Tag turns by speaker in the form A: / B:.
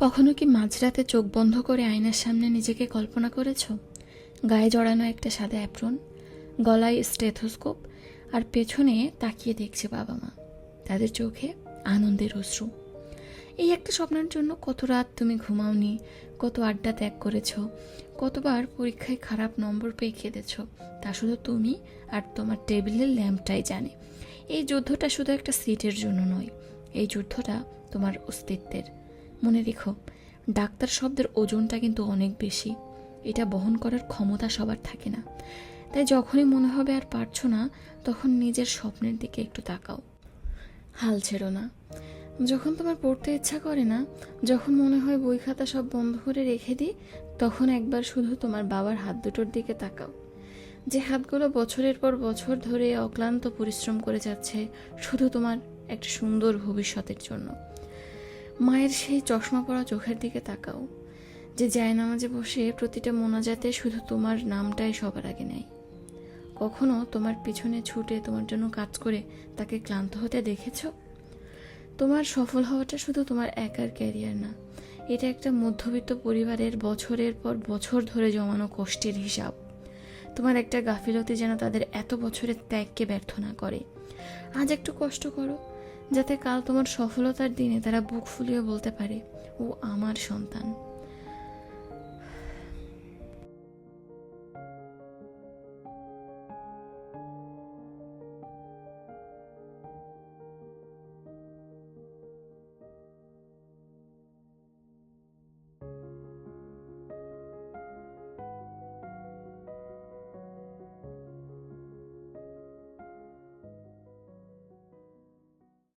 A: কখনো কি মাঝরাতে চোখ বন্ধ করে আয়নার সামনে নিজেকে কল্পনা করেছো? গায়ে জড়ানো একটা সাদা অ্যাপ্রন, গলায় স্টেথোস্কোপ, আর পেছনে তাকিয়ে দেখছে বাবা মা, তাদের চোখে আনন্দের অশ্রু। এই একটা স্বপ্নের জন্য কত রাত তুমি ঘুমাওনি, কত আড্ডা ত্যাগ করেছো, কতবার পরীক্ষায় খারাপ নম্বর পেয়ে কেঁদেছো, তা শুধু তুমি আর তোমার টেবিলের ল্যাম্পটাই জানে। এই যুদ্ধটা শুধু একটা সিটের জন্য নয়, এই যুদ্ধটা তোমার অস্তিত্বের। মনে রেখো, ডাক্তার শব্দের ওজনটা কিন্তু অনেক বেশি, এটা বহন করার ক্ষমতা সবার থাকে না। তাই যখনই মনে হবে আর পারছো না, তখন নিজের স্বপ্নের দিকে একটু তাকাও। হাল ছেড়ো না। যখন তোমার পড়তে ইচ্ছা করে না, যখন মনে হয় বই খাতা সব বন্ধ করে রেখে দিই, তখন একবার শুধু তোমার বাবার হাত দুটোর দিকে তাকাও, যে হাতগুলো বছরের পর বছর ধরে অক্লান্ত পরিশ্রম করে যাচ্ছে শুধু তোমার একটা সুন্দর ভবিষ্যতের জন্য। মায়ের সেই চশমা পরা চোখের দিকে তাকাও, যে জায়নামাজে বসে প্রতিটা মোনাজাতে শুধু তোমার নামটাই সবার আগে নেয়। কখনো তোমার পিছনে ছুটে তোমার জন্য কাজ করে তাকে ক্লান্ত হতে দেখেছো? তোমার সফল হওয়াটা শুধু তোমার একার ক্যারিয়ার না, এটা একটা মধ্যবিত্ত পরিবারের বছরের পর বছর ধরে জমানো কষ্টের হিসাব। তোমার একটা গাফিলতি যেন তাদের এত বছরের ত্যাগকে ব্যর্থ না করে। আজ একটু কষ্ট করো, যাতে কাল তোমার সফলতার দিনে তারা বুক ফুলিয়ে বলতে পারে, ও আমার সন্তান।